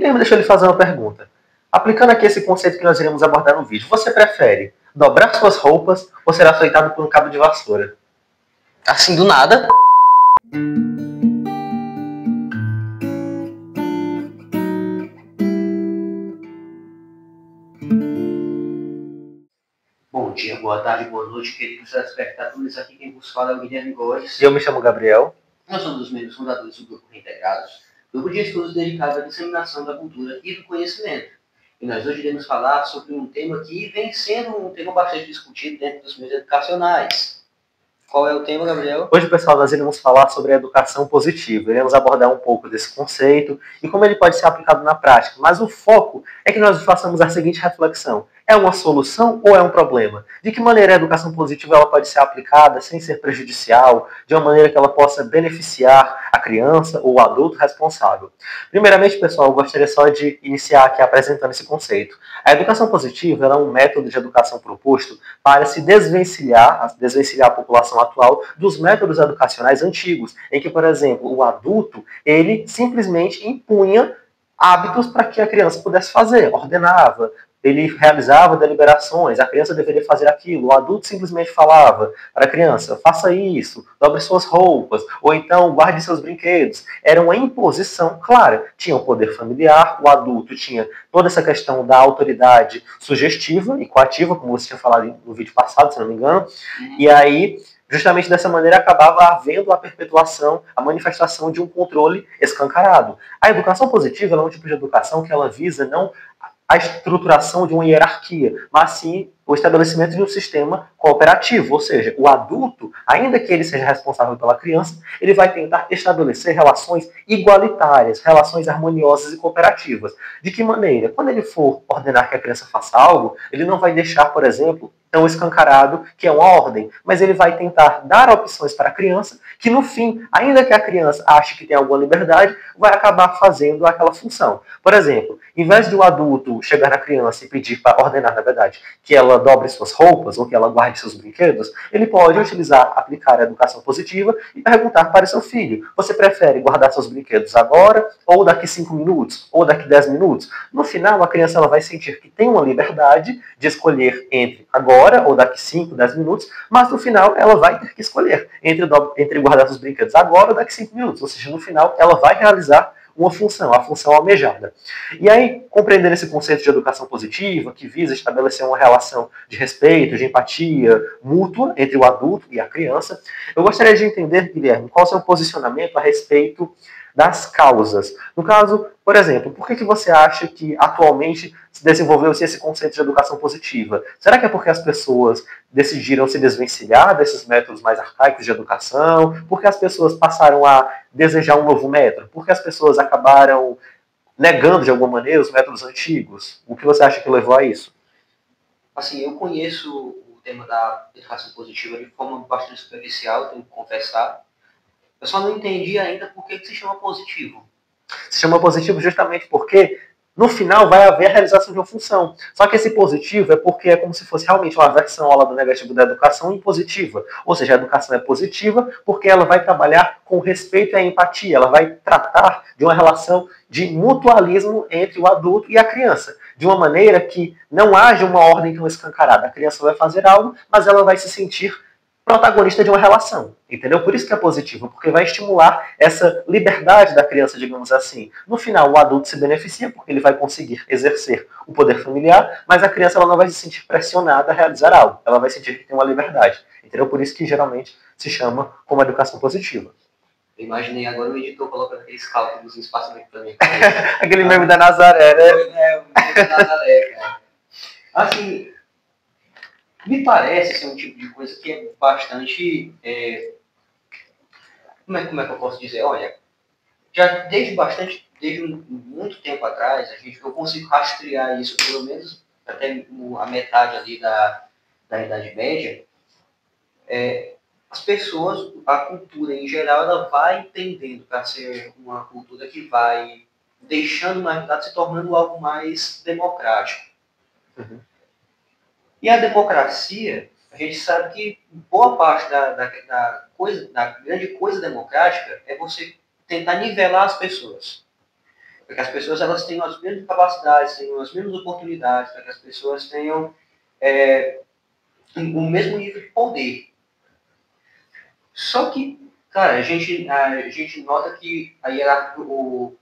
Guilherme, deixa eu lhe fazer uma pergunta. Aplicando aqui esse conceito que nós iremos abordar no vídeo, você prefere dobrar suas roupas ou ser açoitado por um cabo de vassoura? Assim do nada. Bom dia, boa tarde, boa noite, queridos telespectadores. Aqui quem vos fala é o Guilherme Góes. E eu me chamo Gabriel. Nós somos os membros fundadores do Grupo Reintegrados, grupo de estudos dedicado à disseminação da cultura e do conhecimento. E nós hoje iremos falar sobre um tema que vem sendo um tema bastante discutido dentro dos meios educacionais. Qual é o tema, Gabriel? Hoje, pessoal, nós iremos falar sobre a educação positiva. Iremos abordar um pouco desse conceito e como ele pode ser aplicado na prática. Mas o foco é que nós façamos a seguinte reflexão. É uma solução ou é um problema? De que maneira a educação positiva ela pode ser aplicada sem ser prejudicial, de uma maneira que ela possa beneficiar a criança ou o adulto responsável? Primeiramente, pessoal, eu gostaria só de iniciar aqui apresentando esse conceito. A educação positiva ela é um método de educação proposto para se desvencilhar a população atual dos métodos educacionais antigos, em que, por exemplo, o adulto, ele simplesmente impunha hábitos para que a criança pudesse fazer, ordenava, ele realizava deliberações, a criança deveria fazer aquilo, o adulto simplesmente falava para a criança, faça isso, dobre suas roupas, ou então guarde seus brinquedos. Era uma imposição clara. Tinha o poder familiar, o adulto tinha toda essa questão da autoridade sugestiva e coativa, como você tinha falado no vídeo passado, se não me engano, e aí justamente dessa maneira acabava havendo a perpetuação, a manifestação de um controle escancarado. A educação positiva é um tipo de educação que ela visa não a estruturação de uma hierarquia, mas sim o estabelecimento de um sistema cooperativo, ou seja, o adulto, ainda que ele seja responsável pela criança, ele vai tentar estabelecer relações igualitárias, relações harmoniosas e cooperativas. De que maneira? Quando ele for ordenar que a criança faça algo, ele não vai deixar, por exemplo, tão escancarado que é uma ordem, mas ele vai tentar dar opções para a criança que, no fim, ainda que a criança ache que tem alguma liberdade, vai acabar fazendo aquela função. Por exemplo, em vez de o adulto chegar na criança e pedir para ordenar, na verdade, que ela dobre suas roupas ou que ela guarde seus brinquedos, ele pode aplicar a educação positiva e perguntar para seu filho, você prefere guardar seus brinquedos agora, ou daqui 5 minutos, ou daqui 10 minutos? No final, a criança ela vai sentir que tem uma liberdade de escolher entre agora ou daqui 5, 10 minutos, mas no final ela vai ter que escolher entre guardar seus brinquedos agora ou daqui 5 minutos, ou seja, no final ela vai realizar uma função, a função almejada. E aí, compreendendo esse conceito de educação positiva, que visa estabelecer uma relação de respeito, de empatia mútua entre o adulto e a criança, eu gostaria de entender, Guilherme, qual é o seu posicionamento a respeito das causas. No caso, por exemplo, por que você acha que atualmente se desenvolveu-se esse conceito de educação positiva? Será que é porque as pessoas decidiram se desvencilhar desses métodos mais arcaicos de educação? Porque as pessoas passaram a desejar um novo método? Porque as pessoas acabaram negando de alguma maneira os métodos antigos? O que você acha que levou a isso? Assim, eu conheço o tema da educação positiva de forma bastante superficial, tenho que confessar. Eu só não entendi ainda por que se chama positivo. Se chama positivo justamente porque no final vai haver a realização de uma função. Só que esse positivo é porque é como se fosse realmente uma versão ao lado negativo da educação impositiva. Ou seja, a educação é positiva porque ela vai trabalhar com respeito e a empatia. Ela vai tratar de uma relação de mutualismo entre o adulto e a criança. De uma maneira que não haja uma ordem tão escancarada. A criança vai fazer algo, mas ela vai se sentir protagonista de uma relação, entendeu? Por isso que é positivo, porque vai estimular essa liberdade da criança, digamos assim. No final, o adulto se beneficia, porque ele vai conseguir exercer o poder familiar, mas a criança ela não vai se sentir pressionada a realizar algo. Ela vai sentir que tem uma liberdade, entendeu? Por isso que geralmente se chama como educação positiva. Eu imaginei agora o editor colocando aqueles cálculos no espaço para mim. Aquele meme da Nazaré, né? É, o meme da Nazaré, cara. Assim, me parece ser um tipo de coisa que é bastante... Como é que eu posso dizer? Olha, já desde muito tempo atrás, eu consigo rastrear isso, pelo menos até a metade ali da Idade Média, as pessoas, a cultura em geral, ela vai tendendo para ser uma cultura que vai deixando o mercado se tornando algo mais democrático. Uhum. E a democracia, a gente sabe que boa parte da grande coisa democrática é você tentar nivelar as pessoas. para que as pessoas elas tenham as mesmas capacidades, tenham as mesmas oportunidades, para que as pessoas tenham o mesmo nível de poder. Só que, cara, a gente nota que a hierarquia, o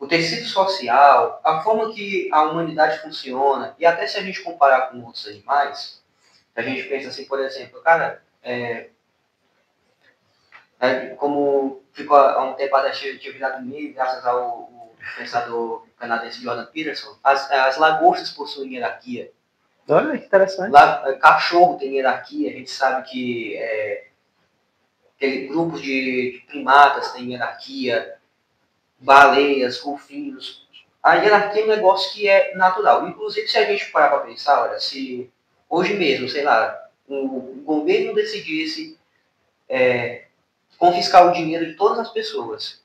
tecido social, a forma que a humanidade funciona, e até se a gente comparar com outros animais, a gente pensa assim, por exemplo, cara, como ficou há um tempo atrás, tinha virado meme, graças ao pensador canadense Jordan Peterson, as lagostas possuem hierarquia. Olha que interessante. Cachorro tem hierarquia, a gente sabe que grupos de primatas têm hierarquia, baleias, golfinhos. A hierarquia é um negócio que é natural. Inclusive, se a gente parar para pensar, olha, se hoje mesmo, sei lá, o governo decidisse confiscar o dinheiro de todas as pessoas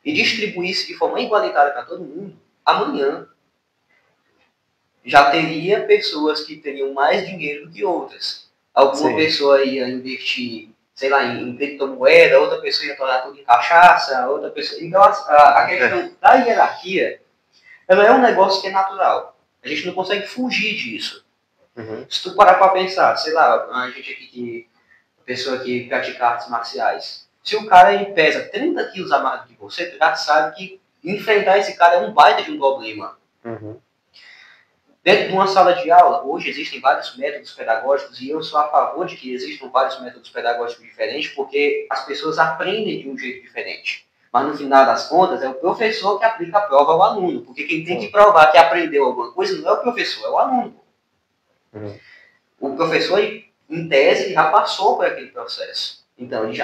e distribuísse de forma igualitária para todo mundo, amanhã já teria pessoas que teriam mais dinheiro do que outras. Alguma pessoa ia investir, sei lá, em criptomoeda, outra pessoa ia tornar tudo em cachaça, outra pessoa... Então, a questão da hierarquia, ela é um negócio que é natural. A gente não consegue fugir disso. Uhum. Se tu parar para pensar, sei lá, a gente aqui, a pessoa que pratica artes marciais, se o cara ele pesa 30 quilos a mais do que você, tu já sabe que enfrentar esse cara é um baita de um problema. Uhum. Dentro de uma sala de aula, hoje existem vários métodos pedagógicos e eu sou a favor de que existam vários métodos pedagógicos diferentes porque as pessoas aprendem de um jeito diferente. Mas no final das contas é o professor que aplica a prova ao aluno, porque quem tem que provar que aprendeu alguma coisa não é o professor, é o aluno. Uhum. O professor, em tese, já passou por aquele processo. Então, ele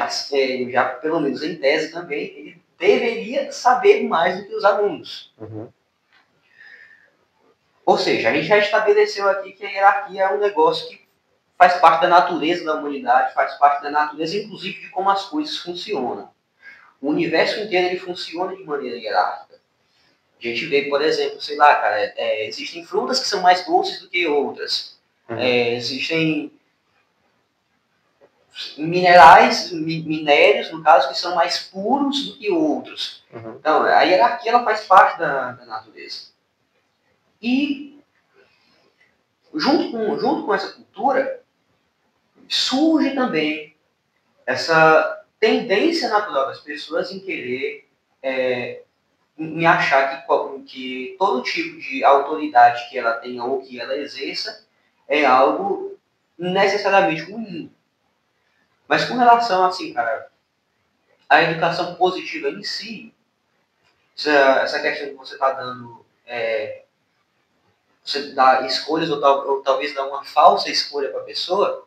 já, pelo menos em tese também, ele deveria saber mais do que os alunos. Uhum. Ou seja, a gente já estabeleceu aqui que a hierarquia é um negócio que faz parte da natureza da humanidade, faz parte da natureza, inclusive, de como as coisas funcionam. O universo inteiro ele funciona de maneira hierárquica. A gente vê, por exemplo, sei lá, cara, existem frutas que são mais doces do que outras. Uhum. Existem minérios, no caso, que são mais puros do que outros. Uhum. Então, a hierarquia ela faz parte da natureza. E, junto com essa cultura, surge também essa tendência natural das pessoas em querer, em achar que todo tipo de autoridade que ela tenha ou que ela exerça é algo necessariamente ruim. Mas com relação, assim, cara, à educação positiva em si, essa questão que você está dando, você dá escolhas ou talvez dá uma falsa escolha para a pessoa,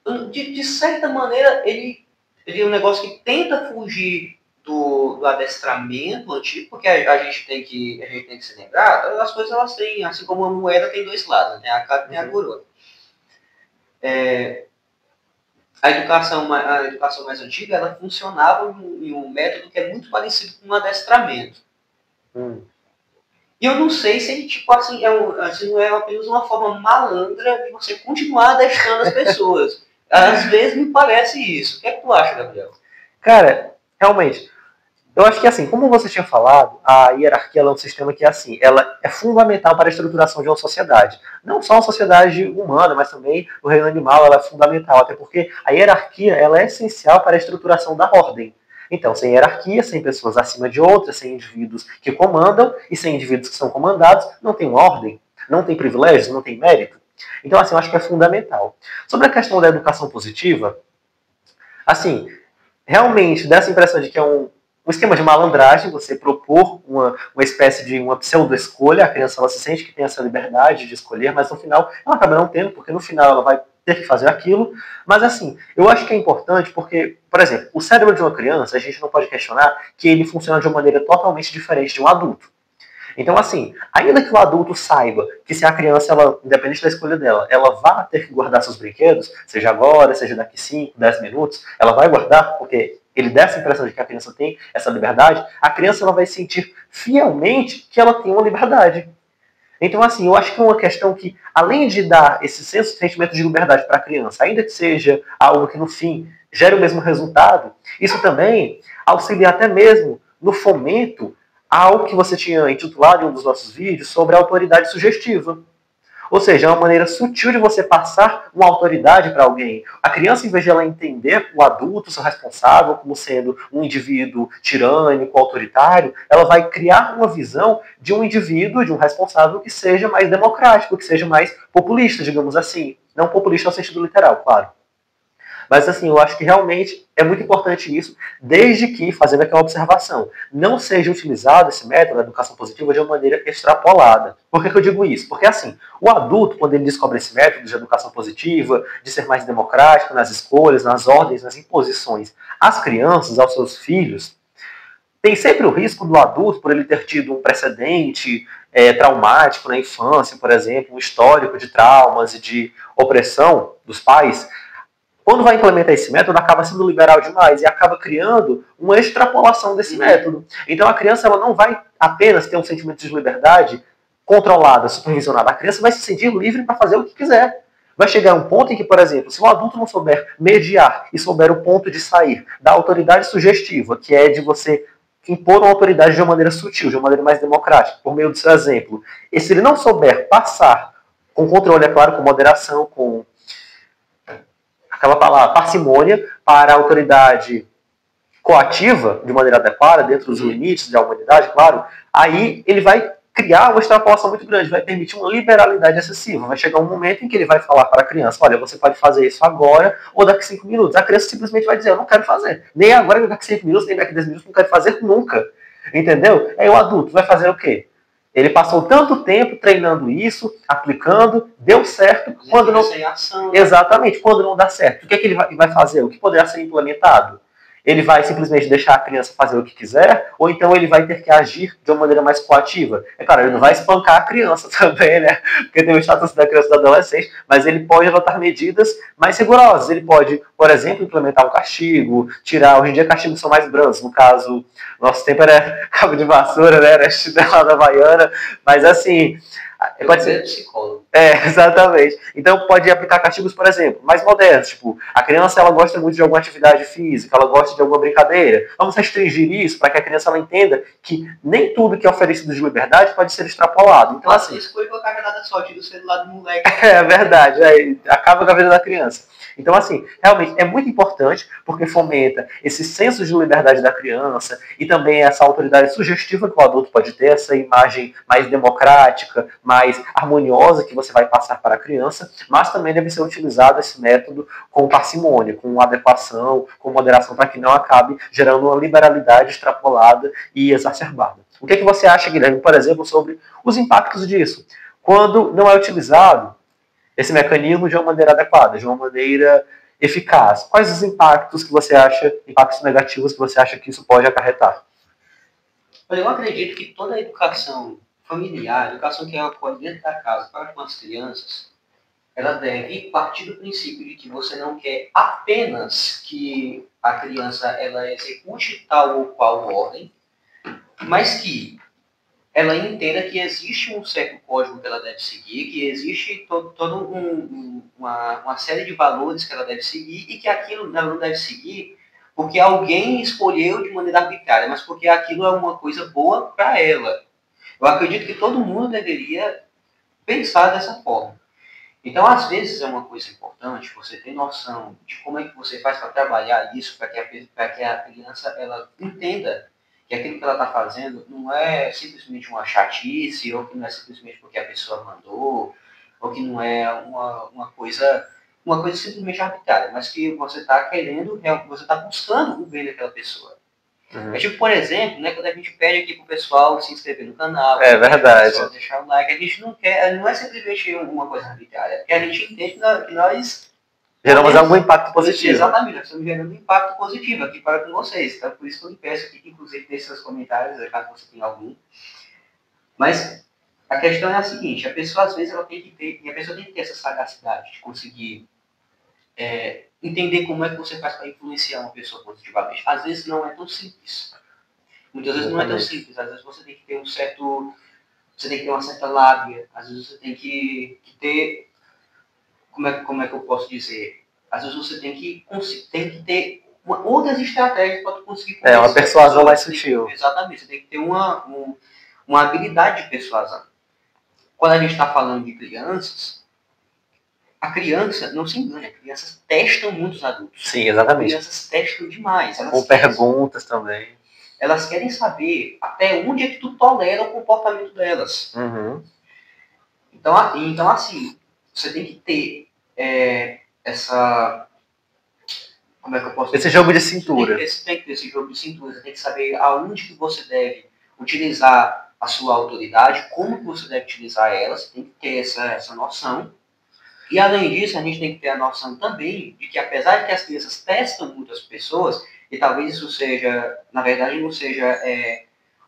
Uhum. de certa maneira, ele é um negócio que tenta fugir do adestramento antigo, porque a gente tem que se lembrar, as coisas elas têm, assim como uma moeda tem dois lados, né? A cara tem a coroa. A educação mais antiga, ela funcionava em um método que é muito parecido com um adestramento. E eu não sei se ele, tipo assim, não é apenas uma forma malandra de você continuar adestrando as pessoas. Às vezes me parece isso. O que é que tu acha, Gabriel? Cara, realmente, eu acho que assim, como você tinha falado, a hierarquia ela é um sistema que assim, ela é fundamental para a estruturação de uma sociedade. Não só uma sociedade humana, mas também o reino animal ela é fundamental, até porque a hierarquia ela é essencial para a estruturação da ordem. Então, sem hierarquia, sem pessoas acima de outras, sem indivíduos que comandam e sem indivíduos que são comandados, não tem ordem, não tem privilégios, não tem mérito. Então, assim, eu acho que é fundamental. Sobre a questão da educação positiva, assim, realmente dá essa impressão de que é um esquema de malandragem, você propor uma espécie de uma pseudo-escolha, a criança ela se sente que tem essa liberdade de escolher, mas no final ela acaba não tendo, porque no final ela vai ter que fazer aquilo. Mas assim, eu acho que é importante porque, por exemplo, o cérebro de uma criança, a gente não pode questionar que ele funciona de uma maneira totalmente diferente de um adulto. Então, assim, ainda que o adulto saiba que se a criança, ela, independente da escolha dela, ela vai ter que guardar seus brinquedos, seja agora, seja daqui 5, 10 minutos, ela vai guardar, porque ele dá essa impressão de que a criança tem essa liberdade, a criança ela vai sentir fielmente que ela tem uma liberdade. Então, assim, eu acho que é uma questão que, além de dar esse sentimento de liberdade para a criança, ainda que seja algo que, no fim, gere o mesmo resultado, isso também auxilia até mesmo no fomento ao que você tinha intitulado em um dos nossos vídeos sobre a autoridade sugestiva. Ou seja, é uma maneira sutil de você passar uma autoridade para alguém. A criança, em vez de ela entender o adulto, seu responsável, como sendo um indivíduo tirânico, autoritário, ela vai criar uma visão de um indivíduo, de um responsável que seja mais democrático, que seja mais populista, digamos assim. Não populista no sentido literal, claro. Mas assim, eu acho que realmente é muito importante isso, desde que, fazendo aqui uma observação, não seja utilizado esse método da educação positiva de uma maneira extrapolada. Por que eu digo isso? Porque assim, o adulto, quando ele descobre esse método de educação positiva, de ser mais democrático nas escolhas, nas ordens, nas imposições às crianças, aos seus filhos, tem sempre o risco do adulto, por ele ter tido um precedente traumático na infância, por exemplo, um histórico de traumas e de opressão dos pais, quando vai implementar esse método, acaba sendo liberal demais e acaba criando uma extrapolação desse método. Então a criança ela não vai apenas ter um sentimento de liberdade controlada, supervisionada. A criança vai se sentir livre para fazer o que quiser. Vai chegar um ponto em que, por exemplo, se o adulto não souber mediar e souber o ponto de sair da autoridade sugestiva, que é de você impor uma autoridade de uma maneira sutil, de uma maneira mais democrática, por meio do seu exemplo, e se ele não souber passar com controle, é claro, com moderação, com aquela palavra, parcimônia, para a autoridade coativa, de maneira adequada, dentro dos limites da humanidade, claro, aí ele vai criar uma extrapolação muito grande, vai permitir uma liberalidade excessiva. Vai chegar um momento em que ele vai falar para a criança, olha, você pode fazer isso agora ou daqui a 5 minutos. A criança simplesmente vai dizer, eu não quero fazer. Nem agora, nem daqui a 5 minutos, nem daqui a 10 minutos, não quero fazer nunca. Entendeu? Aí o adulto vai fazer o quê? Ele passou tanto tempo treinando isso, aplicando, deu certo. Quando não... Exatamente, quando não dá certo, o que é que ele vai fazer? O que poderá ser implementado? Ele vai simplesmente deixar a criança fazer o que quiser, ou então ele vai ter que agir de uma maneira mais coativa. É claro, ele não vai espancar a criança também, né? Porque tem o status da criança e do adolescente, mas ele pode adotar medidas mais rigorosas. Ele pode, por exemplo, implementar um castigo, tirar. Hoje em dia, castigos são mais brandos. No caso, nosso tempo era cabo de vassoura, né? Era chinelada havaiana, mas assim. Pode ser psicólogo. Exatamente. Então pode aplicar castigos, por exemplo, mais modernos. Tipo, a criança ela gosta muito de alguma atividade física, ela gosta de alguma brincadeira. Vamos restringir isso para que a criança ela entenda que nem tudo que é oferecido de liberdade pode ser extrapolado. Então, assim. Isso foi colocar a nada só, tira o celular do moleque. É verdade, acaba com a vida da criança. Então, assim, realmente é muito importante porque fomenta esse senso de liberdade da criança e também essa autoridade sugestiva que o adulto pode ter, essa imagem mais democrática, mais harmoniosa que você vai passar para a criança, mas também deve ser utilizado esse método com parcimônia, com adequação, com moderação, para que não acabe gerando uma liberalidade extrapolada e exacerbada. O que você acha, Guilherme, por exemplo, sobre os impactos disso? Quando não é utilizado esse mecanismo de uma maneira adequada, de uma maneira eficaz. Quais os impactos que você acha, impactos negativos que você acha que isso pode acarretar? Olha, eu acredito que toda a educação familiar, a educação que ocorre dentro da casa para com as crianças, ela deve partir do princípio de que você não quer apenas que a criança ela execute tal ou qual ordem, mas que ela entenda que existe um certo código que ela deve seguir, que existe toda uma série de valores que ela deve seguir e que aquilo ela não deve seguir porque alguém escolheu de maneira arbitrária, mas porque aquilo é uma coisa boa para ela. Eu acredito que todo mundo deveria pensar dessa forma. Então, às vezes, é uma coisa importante você ter noção de como é que você faz para trabalhar isso, para que a criança ela entenda que aquilo que ela está fazendo não é simplesmente uma chatice, ou que não é simplesmente porque a pessoa mandou, ou que não é uma coisa simplesmente arbitrária, mas que você está querendo, você está buscando o bem daquela pessoa. É tipo, por exemplo, né, quando a gente pede aqui pro pessoal se inscrever no canal, é verdade, pessoal deixar o like, a gente não quer, não é simplesmente uma coisa arbitrária, porque a gente entende que nós geramos algum impacto positivo. Exatamente, nós estamos gerando um impacto positivo aqui para com vocês. Então, por isso que eu lhe peço aqui que, inclusive, deixe seus comentários, caso você tenha algum. Mas a questão é a seguinte, a pessoa, às vezes, ela tem que ter, e a pessoa tem que ter essa sagacidade de conseguir entender como é que você faz para influenciar uma pessoa positivamente. Às vezes não é tão simples. Muitas vezes não é tão simples. Às vezes você tem que ter você tem que ter uma certa lábia. Às vezes você tem que ter, como é que eu posso dizer? Às vezes você tem que ter outras estratégias para tu conseguir É, uma convencer persuasão a mais pessoa. sutil. Exatamente, você tem que ter uma habilidade de persuasão. Quando a gente está falando de crianças, a criança não se engana, as crianças testam muitos adultos. Sim, As exatamente. crianças testam demais. Com perguntas também. Elas querem saber até onde é que tu tolera o comportamento delas. Uhum. Então assim, você tem que ter essa... Como é que eu posso dizer? Esse jogo de cintura. Você tem que ter esse jogo de cintura. Você tem que saber aonde que você deve utilizar a sua autoridade, como que você deve utilizar ela. Você tem que ter essa noção. E além disso, a gente tem que ter a noção também de que apesar de que as crianças testam muitas pessoas, e talvez isso seja, na verdade, não seja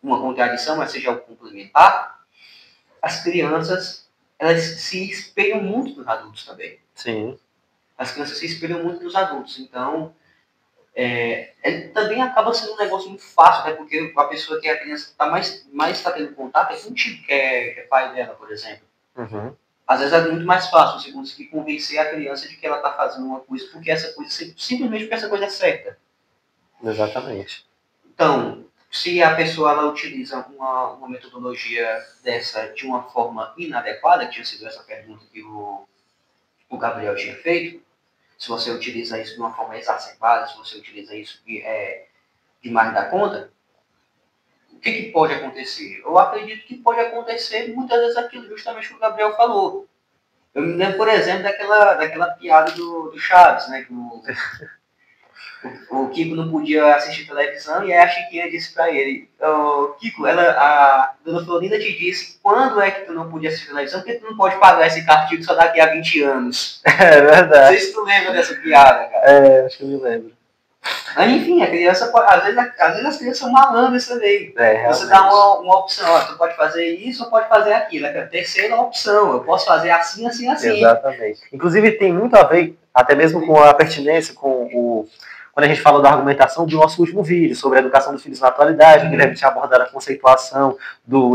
uma contradição, mas seja algo complementar, as crianças, elas se espelham muito nos adultos também. Sim. As crianças se espelham muito nos adultos. Então, também acaba sendo um negócio muito fácil, até porque a pessoa que a criança está mais tá tendo contato é contigo, que é pai dela, por exemplo. Uhum. Às vezes é muito mais fácil você conseguir convencer a criança de que ela está fazendo uma coisa porque essa coisa, simplesmente porque essa coisa é certa. Exatamente. Então, se a pessoa ela utiliza uma metodologia dessa de uma forma inadequada, que tinha sido essa pergunta que o Gabriel tinha feito, se você utiliza isso de uma forma exacerbada, se você utiliza isso demais da conta, o que pode acontecer? Eu acredito que pode acontecer muitas vezes aquilo justamente que o Gabriel falou. Eu me lembro, por exemplo, daquela piada do Chaves, né? Que o Kiko não podia assistir televisão e aí a Chiquinha disse pra ele: Kiko, a dona Florinda te disse quando é que tu não podia assistir televisão, porque tu não pode pagar esse castigo só daqui a 20 anos. É verdade. Não sei se tu lembra dessa piada, cara. Acho que eu me lembro. Mas enfim, a criança pode, às vezes as crianças são malandras também. Você Realmente. dá uma opção, ó, tu pode fazer isso ou pode fazer aquilo. É a terceira opção, eu posso fazer assim, assim, assim. Exatamente. Inclusive tem muito a ver, até mesmo com a pertinência, quando a gente fala da argumentação do nosso último vídeo, sobre a educação dos filhos na atualidade, o Guilherme tinha abordado a conceituação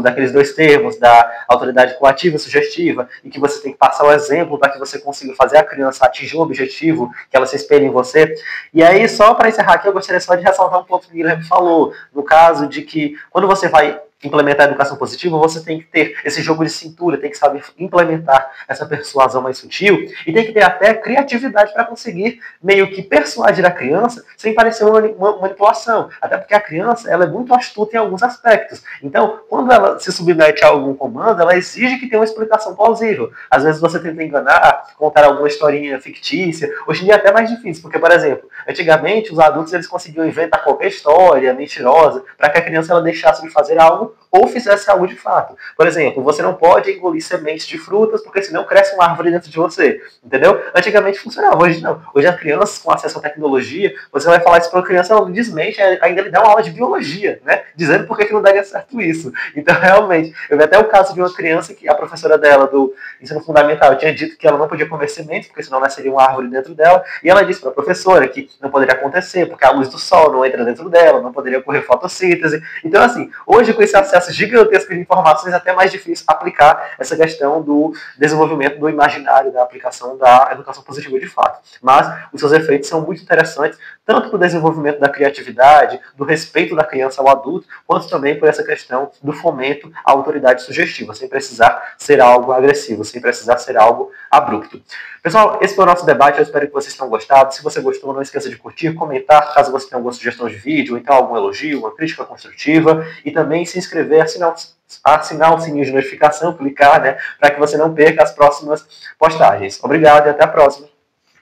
daqueles dois termos, da autoridade coativa e sugestiva, e que você tem que passar o exemplo para que você consiga fazer a criança atingir o objetivo, que ela se espelhe em você. E aí, só para encerrar aqui, eu gostaria só de ressaltar um ponto que o Guilherme falou, no caso de que quando você vai implementar a educação positiva, você tem que ter esse jogo de cintura, tem que saber implementar essa persuasão mais sutil e tem que ter até criatividade para conseguir meio que persuadir a criança sem parecer uma manipulação. Até porque a criança ela é muito astuta em alguns aspectos. Então, quando ela se submete a algum comando, ela exige que tenha uma explicação plausível. Às vezes você tenta enganar, contar alguma historinha fictícia. Hoje em dia é até mais difícil, porque, por exemplo, antigamente os adultos eles conseguiam inventar qualquer história mentirosa para que a criança ela deixasse de fazer algo ou fizesse algo de fato. Por exemplo, você não pode engolir sementes de frutas, porque senão cresce uma árvore dentro de você. Entendeu? Antigamente funcionava, hoje não. Hoje as crianças com acesso à tecnologia, você vai falar isso para a criança, ela não desmente, ainda lhe dá uma aula de biologia, né? Dizendo por que não daria certo isso. Então, realmente, eu vi até o caso de uma criança que a professora dela do ensino fundamental tinha dito que ela não podia comer sementes, porque senão nasceria uma árvore dentro dela, e ela disse para a professora que não poderia acontecer, porque a luz do sol não entra dentro dela, não poderia ocorrer fotossíntese. Então, assim, hoje com esse acesso gigantesco de informações, é até mais difícil aplicar essa questão do desenvolvimento do imaginário, da aplicação da educação positiva de fato. Mas os seus efeitos são muito interessantes, tanto para o desenvolvimento da criatividade, do respeito da criança ao adulto, quanto também por essa questão do fomento à autoridade sugestiva, sem precisar ser algo agressivo, sem precisar ser algo abrupto. Pessoal, esse foi o nosso debate, eu espero que vocês tenham gostado. Se você gostou, não esqueça de curtir, comentar, caso você tenha alguma sugestão de vídeo, ou então algum elogio, uma crítica construtiva, e também se inscrever, assinar o sininho de notificação, clicar, né, para que você não perca as próximas postagens. Obrigado e até a próxima.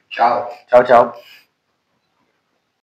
Tchau. Tchau, tchau.